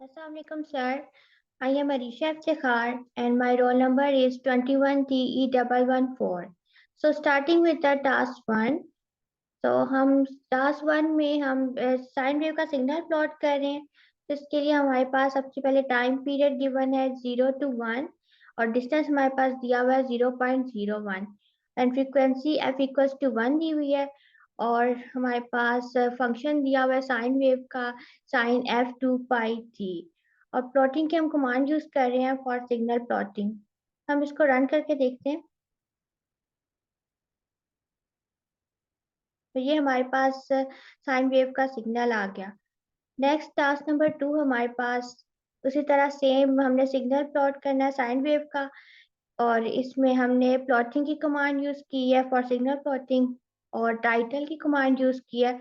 Assalamu alaikum, sir. I am Arisha Iftikhar and my roll number is 21TE114. So starting with the task 1. तो हम task 1 में हम sign wave का signal plot कर रहे हैं। तो इसके लिए हमारे पास सबसे पहले टाइम पीरियड गिवन है 0 to 1 और डिस्टेंस हमारे पास दिया हुआ है 0.01 and frequency f equals to 1 दी हुई है और हमारे पास फंक्शन दिया हुआ है साइन वेव का साइन f 2 पाई t और प्लॉटिंग के हम कमांड यूज कर रहे हैं फॉर सिग्नल प्लॉटिंग। हम इसको रन करके देखते हैं। तो ये हमारे पास साइन वेव का सिग्नल आ गया। नेक्स्ट टास्क नंबर 2 हमारे पास उसी तरह सेम हमने सिग्नल प्लॉट करना है साइन वेव का और इसमें हमने प्लॉटिंग की कमांड यूज की है फॉर सिग्नल प्लॉटिंग और टाइटल की कमांड यूज की है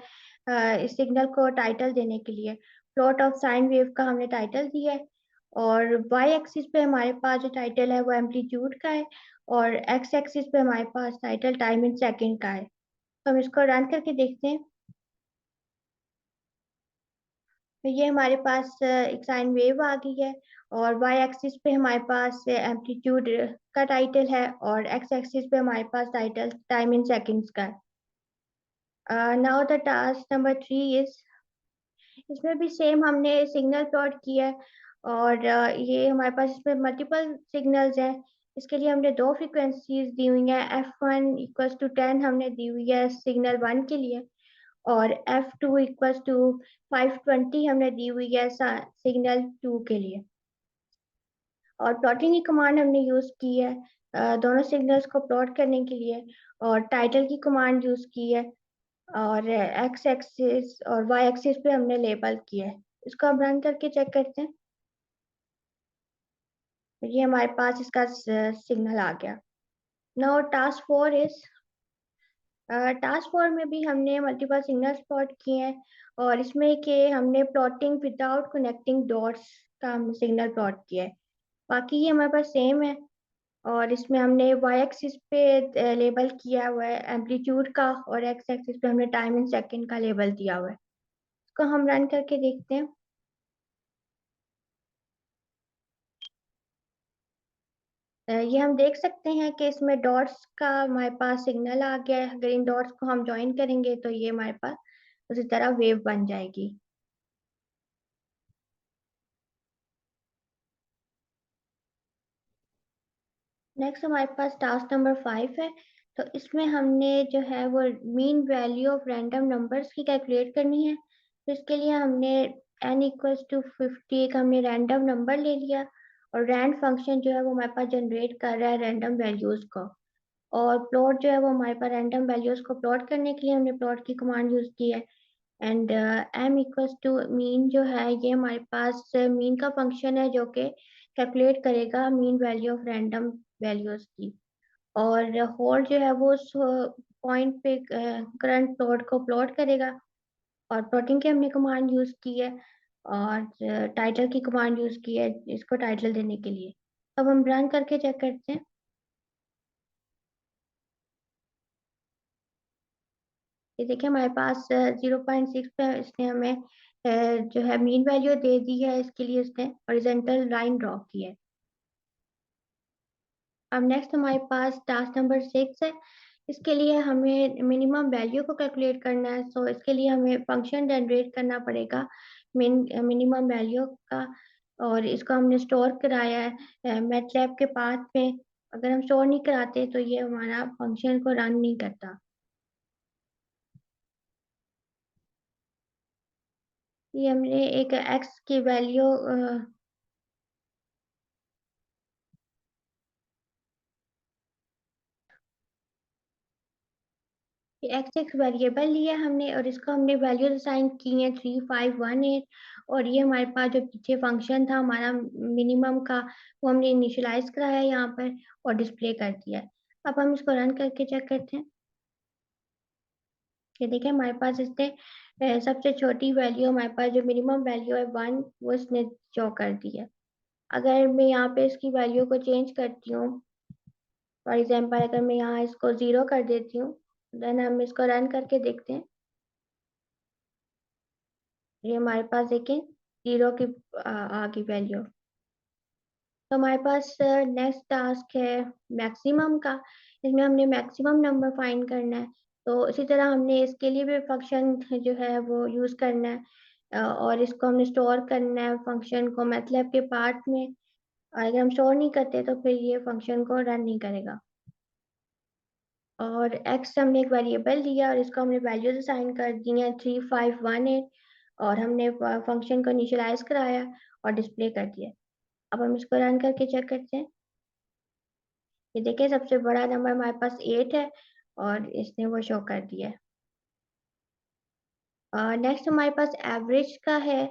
इस सिग्नल को टाइटल देने के लिए। प्लॉट ऑफ साइन वेव का हमने टाइटल दिया है और वाई एक्सिस पे हमारे पास जो टाइटल है वो एम्पलीट्यूड का है और एक्स एक्सिस पे हमारे पास टाइटल टाइम इन सेकेंड का है। तो हम इसको रन करके देखते हैं। तो ये हमारे पास एक साइन वेव आ गई है और वाई एक्सिस पे हमारे पास एम्पलीट्यूड का टाइटल है और एक्स एक्सिस पे हमारे पास टाइटल टाइम इन सेकंड्स का है। Now the task number 3 is इसमें भी सेम हमने सिग्नल प्लॉट किया है और ये हमारे पास इसमें मल्टीपल सिग्नल्स हैं। इसके लिए हमने दो फ्रिक्वेंसीज दी हुई हैं f1 इक्वल्स टू 10 हमने दी हुई है सिग्नल 1 के लिए और f2 इक्वल्स टू 520 हमने दी हुई है सिग्नल 2 के लिए और प्लॉटिंग की कमांड हमने यूज की है दोनों सिग्नल्स को प्लॉट करने के लिए और टाइटल की कमांड यूज की है और एक्स एक्सिस और वाई एक्सिस पे हमने लेबल किया है। इसको हम रन करके चेक करते हैं। ये हमारे पास इसका सिग्नल आ गया। नाउ टास्क 4 इज टास्क 4 में भी हमने मल्टीपल सिग्नल्स प्लॉट किए हैं और इसमें कि हमने प्लॉटिंग विदाउट कनेक्टिंग डॉट्स का हमने सिग्नल प्लॉट किया है। बाकी ये हमारे पास सेम है और इसमें हमने वाई एक्सिस पे लेबल किया हुआ है एम्पलीट्यूड का और एक्स एक्सिस पे हमने टाइम इन सेकंड का लेबल दिया हुआ है। इसको हम रन करके देखते हैं। ये हम देख सकते हैं कि इसमें डॉट्स का हमारे पास सिग्नल आ गया है। अगर इन डॉट्स को हम ज्वाइन करेंगे तो ये हमारे पास उसी तरह वेव बन जाएगी। नेक्स्ट हमारे पास टास्क नंबर 5 है। तो इसमें हमने जो है वो mean value of random numbers की कैलकुलेट करनी है। तो इसके लिए हमने n इक्वल्स टू 50 एक हमने रैंडम नंबर ले लिया और रैंड फंक्शन जो है वो हमारे पास जनरेट कर रहा है रैंडम वैल्यूज को और प्लॉट जो है वो हमारे पास रैंडम वैल्यूज को प्लॉट करने के लिए हमने प्लॉट की कमांड यूज की है and m equals to mean जो है ये हमारे पास मीन का फंक्शन है जो कि कैलकुलेट करेगा mean value of random values की और होल जो है वो उस पॉइंट पे करंट प्लॉट को प्लॉट करेगा और प्लॉटिंग की हमने कमांड यूज की है और टाइटल की कमांड यूज की है इसको टाइटल देने के लिए। अब हम रन करके चेक करते हैं। ये देखिए हमारे पास 0.6 पे इसने हमें जो है मीन वैल्यू दे दी है। इसके लिए इसने हॉरिजॉन्टल लाइन ड्रॉ की है। अब नेक्स्ट हमारे पास टास्क नंबर 6 है। इसके लिए हमें मिनिमम वैल्यू को कैलकुलेट करना है। सो इसके लिए हमें फंक्शन जनरेट करना पड़ेगा मिनिमम वैल्यू का और इसको हमने स्टोर कराया है मैटलैब के पाथ में। अगर हम स्टोर नहीं कराते तो ये हमारा फंक्शन को रन नहीं करता। ये हमने एक एक्स की वैल्यू एक्स एक वेरिएबल लिया हमने और इसको हमने वैल्यूज असाइन की हैं 3518 और ये हमारे पास जो पीछे फंक्शन था हमारा मिनिमम का वो हमने इनिशियलाइज कराया है यहाँ पर और डिस्प्ले कर दिया है। अब हम इसको रन करके चेक करते हैं। ये देखिए हमारे पास इसने सबसे छोटी वैल्यू हमारे पास जो मिनिमम वैल्यू है 1 वो इसने शो कर दी है। अगर मैं यहाँ पे इसकी वैल्यू को चेंज करती हूँ फॉर एग्जाम्पल अगर मैं यहाँ इसको 0 कर देती हूँ देन हम इसको रन करके देखते हैं। ये हमारे पास देखें 0 की आ गई वैल्यू। तो हमारे पास नेक्स्ट टास्क है मैक्सिमम का। इसमें हमने मैक्सिमम नंबर फाइंड करना है। तो इसी तरह हमने इसके लिए भी फंक्शन जो है वो यूज़ करना है, और इसको हमने स्टोर करना है फंक्शन को मैथलैब के पार्ट में। अगर हम स्टोर नहीं करते तो फिर ये फंक्शन को रन नहीं करेगा। और एक्स हमने एक वेरिएबल दिया और इसको हमने वैल्यूज असाइन कर दी हैं 3518, और हमने फंक्शन को इनिशियलाइज कराया और डिस्प्ले कर दिया। अब हम इसको रन करके चेक करते हैं। ये देखिए सबसे बड़ा नंबर हमारे पास 8 है और इसने वो शो कर दिया है। नेक्स्ट हमारे पास एवरेज का है।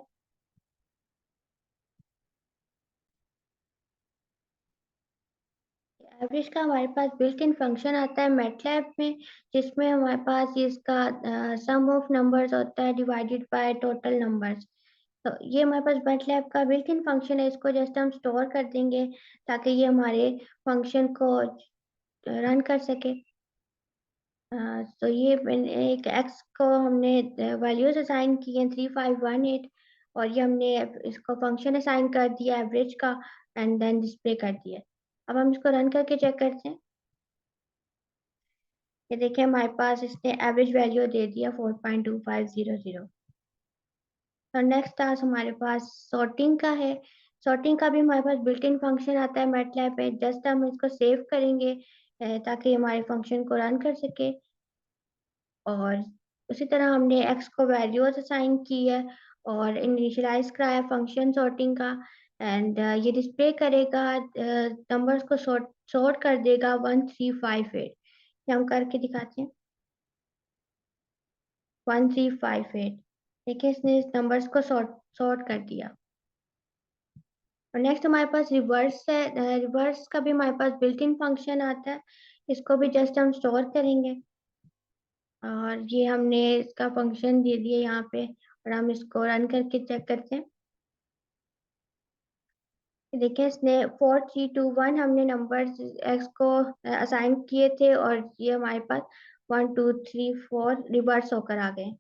एवरेज का हमारे पास बिल्ट इन फंक्शन आता है मैटलैब में, जिसमें हमारे पास इसका सम ऑफ नंबर्स होता है डिवाइडेड बाय टोटल नंबर्स। तो ये हमारे पास मैटलैब का बिल्ट इन फंक्शन है, इसको जस्ट हम स्टोर कर देंगे ताकि ये हमारे फंक्शन को रन कर सके। तो ये एक एक्स को हमने वैल्यूज असाइन की हैं 3518, और ये हमने इसको फंक्शन असाइन कर दिया एवरेज का एंड देन डिस्प्ले कर दिया। अब हम इसको रन करके चेक करते हैं। ये देखिए हमारे पास इसने एवरेज वैल्यू दे दिया 4.2500। तो नेक्स्ट टास्क हमारे पास सॉर्टिंग का है। सॉर्टिंग का भी हमारे पास बिल्ट इन फंक्शन आता है मैटलैब में, जस्ट हम इसको सेव करेंगे ताकि हमारे फंक्शन को रन कर सके। और उसी तरह हमने एक्स को वैल्यूज असाइन की है और इनिशियलाइज कराया फंक्शन सॉर्टिंग का, एंड ये डिस्प्ले करेगा नंबर्स को सॉर्ट कर देगा 1358। ये हम करके दिखाते हैं 1358। देखिए इसने इस नंबर्स को सॉर्ट सॉर्ट कर दिया। और नेक्स्ट हमारे पास रिवर्स है। रिवर्स का भी हमारे पास बिल्ट इन फंक्शन आता है, इसको भी जस्ट हम स्टोर करेंगे। और ये हमने इसका फंक्शन दे दिया यहाँ पे, और हम इसको रन करके चेक करते हैं। देखिए इसने 4321 हमने नंबर एक्स को असाइन किए थे, और ये हमारे पास 1234 रिवर्स होकर आ गए।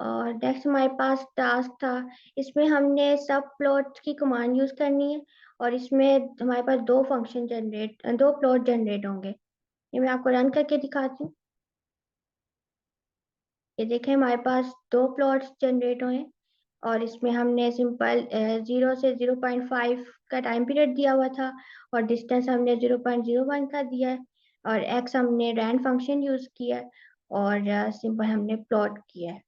और नेक्स्ट हमारे पास टास्क था, इसमें हमने सब प्लॉट की कमांड यूज करनी है, और इसमें हमारे पास दो प्लॉट जनरेट होंगे। ये मैं आपको रन करके दिखाती हूँ। ये देखें हमारे पास दो प्लॉट्स जनरेट हुए हैं, और इसमें हमने सिंपल 0 से 0.5 का टाइम पीरियड दिया हुआ था, और डिस्टेंस हमने 0.01 का दिया है, और एक्स हमने रैंड फंक्शन यूज किया है, और सिंपल हमने प्लॉट किया है।